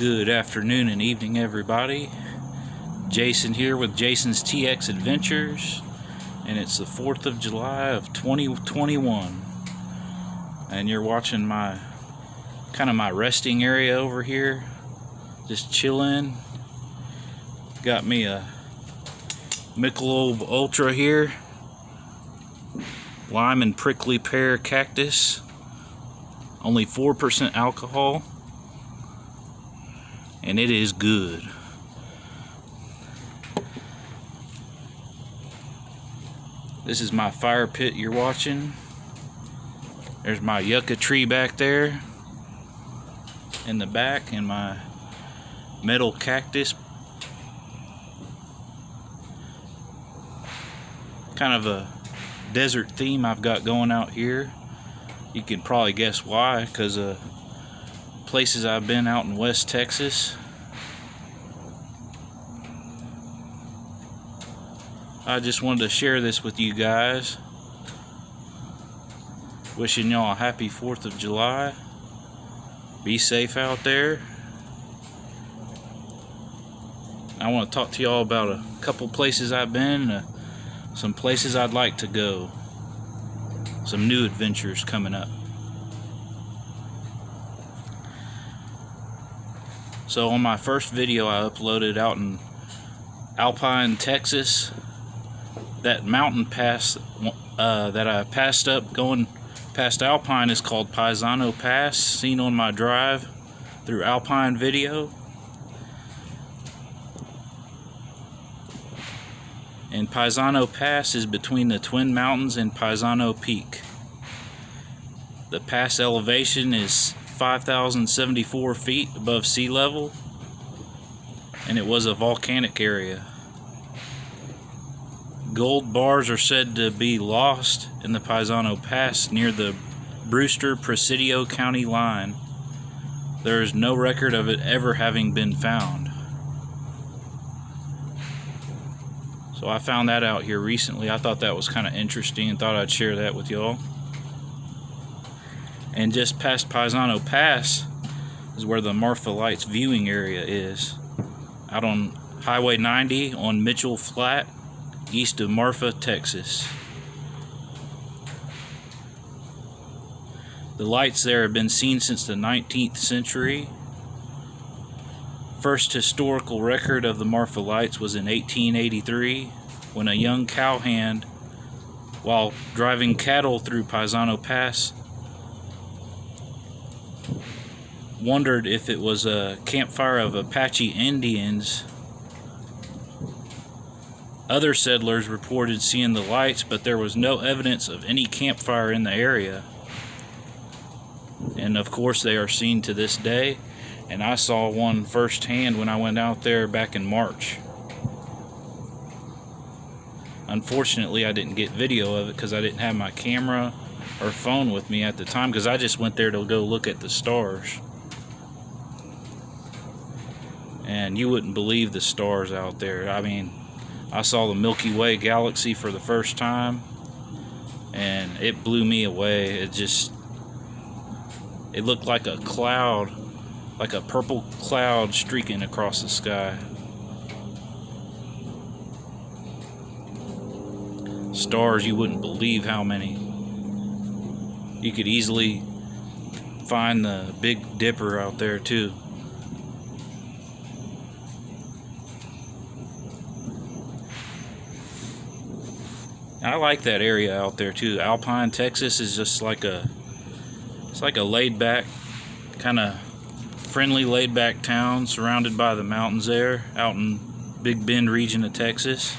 Good afternoon and evening, everybody. Jason here with Jason's TX Adventures, and it's the 4th of July of 2021. And you're watching my resting area over here, just chilling. Got me a Michelob Ultra here, lime and prickly pear cactus, only 4% alcohol, and it is good. This is my fire pit you're watching. There's my yucca tree back there in the back, and my metal cactus. Kind of a desert theme I've got going out here. You can probably guess why, because of places I've been out in West Texas. I just wanted to share this with you guys. Wishing y'all a happy 4th of July. Be safe out there. I want to talk to y'all about a couple places I've been, some places I'd like to go. Some new adventures coming up. So on my first video I uploaded out in Alpine, Texas, that mountain pass that I passed up going past Alpine is called Paisano Pass, seen on my drive through Alpine video. And Paisano Pass is between the Twin Mountains and Paisano Peak. The pass elevation is 5,074 feet above sea level, and it was a volcanic area. Gold bars are said to be lost in the Paisano Pass near the Brewster-Presidio County line. There is no record of it ever having been found. So I found that out here recently. I thought that was kind of interesting and thought I'd share that with y'all. And just past Paisano Pass is where the Marfa Lights viewing area is. Out on Highway 90 on Mitchell Flat, east of Marfa, Texas. The lights there have been seen since the 19th century. First historical record of the Marfa Lights was in 1883, when a young cowhand, while driving cattle through Paisano Pass, wondered if it was a campfire of Apache Indians. Other settlers reported seeing the lights, but there was no evidence of any campfire in the area. And of course they are seen to this day. And I saw one firsthand when I went out there back in March. Unfortunately, I didn't get video of it because I didn't have my camera or phone with me at the time, because I just went there to go look at the stars. And you wouldn't believe the stars out there. I mean, I saw the Milky Way galaxy for the first time, and it blew me away. It looked like a cloud, like a purple cloud streaking across the sky. Stars, you wouldn't believe how many. You could easily find the Big Dipper out there too. I like that area out there too. Alpine, Texas is just like it's like a laid back, kind of friendly laid back town surrounded by the mountains there out in Big Bend region of Texas.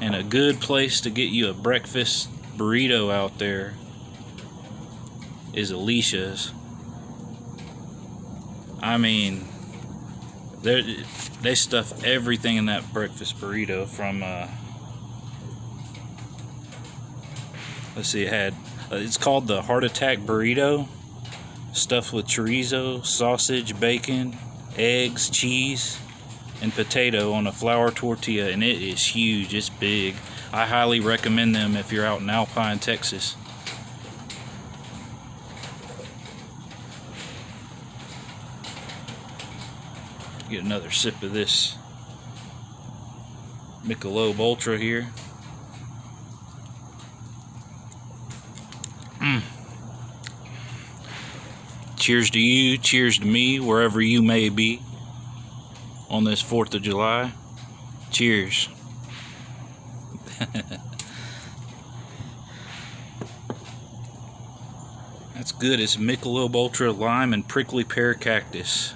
And a good place to get you a breakfast burrito out there is Alicia's. I mean, they stuff everything in that breakfast burrito from let's see, it's called the Heart Attack Burrito, stuffed with chorizo, sausage, bacon, eggs, cheese, and potato on a flour tortilla, and it is huge. It's big. I highly recommend them if you're out in Alpine, Texas. Get another sip of this Michelob Ultra here. Cheers to you, cheers to me, wherever you may be on this 4th of July. Cheers. That's good. It's Michelob Ultra Lime and Prickly Pear Cactus.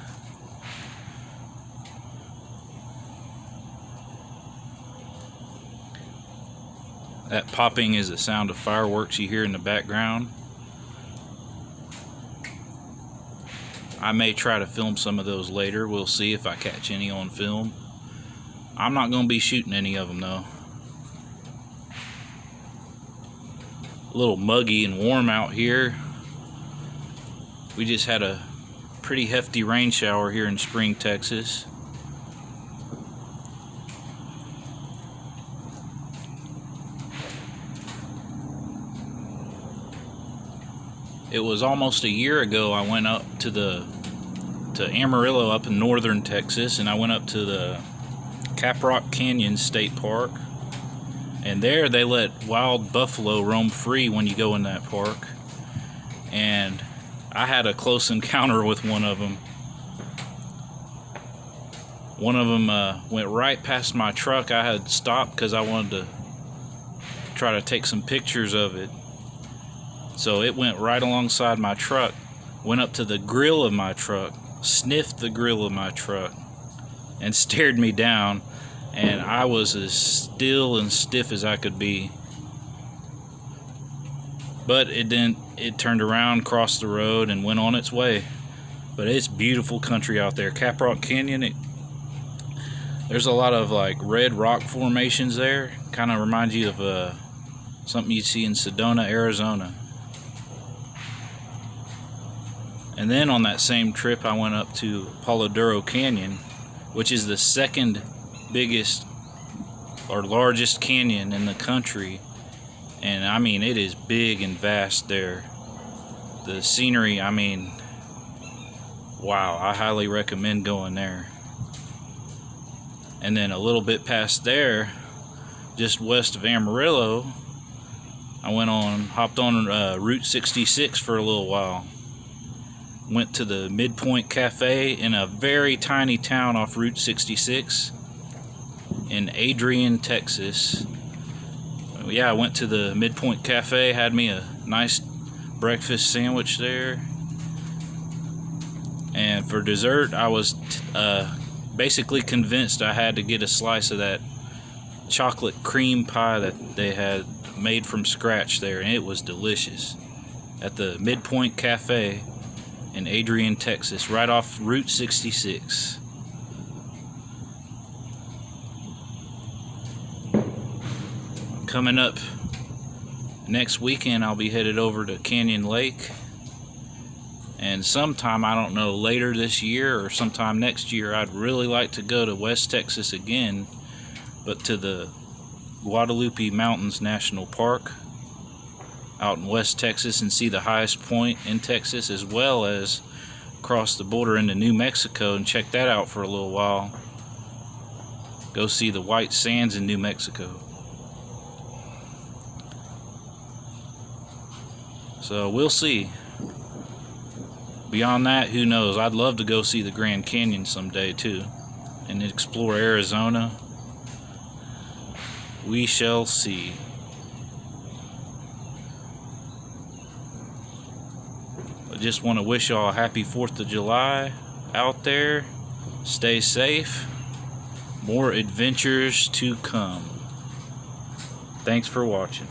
That popping is the sound of fireworks you hear in the background. I may try to film some of those later. We'll see if I catch any on film. I'm not going to be shooting any of them though. A little muggy and warm out here. We just had a pretty hefty rain shower here in Spring, Texas. It was almost a year ago I went up to Amarillo up in northern Texas, and I went up to the Caprock Canyon State Park, and there they let wild buffalo roam free when you go in that park. And I had a close encounter with one of them. One of them went right past my truck. I had stopped because I wanted to try to take some pictures of it. So it went right alongside my truck, went up to the grill of my truck, sniffed the grill of my truck, and stared me down, and I was as still and stiff as I could be. But it didn't. It turned around, crossed the road, and went on its way. But it's beautiful country out there. Caprock Canyon, there's a lot of like red rock formations there. Kind of reminds you of something you'd see in Sedona, Arizona. And then on that same trip, I went up to Palo Duro Canyon, which is the second biggest or largest canyon in the country. And I mean, it is big and vast there. The scenery, I mean, wow, I highly recommend going there. And then a little bit past there, just west of Amarillo, I hopped on Route 66 for a little while. Went to the Midpoint Cafe in a very tiny town off Route 66 in Adrian, Texas. Yeah, I went to the Midpoint Cafe, had me a nice breakfast sandwich there. And for dessert, I was basically convinced I had to get a slice of that chocolate cream pie that they had made from scratch there, and it was delicious. At the Midpoint Cafe in Adrian, Texas, right off Route 66. Coming up next weekend, I'll be headed over to Canyon Lake, and sometime, I don't know, later this year or sometime next year, I'd really like to go to West Texas again, but to the Guadalupe Mountains National Park out in West Texas, and see the highest point in Texas, as well as cross the border into New Mexico and check that out for a little while. Go see the White Sands in New Mexico. So we'll see. Beyond that, who knows? I'd love to go see the Grand Canyon someday too, and explore Arizona. We shall see. I just want to wish y'all a happy 4th of July out there. Stay safe. More adventures to come. Thanks for watching.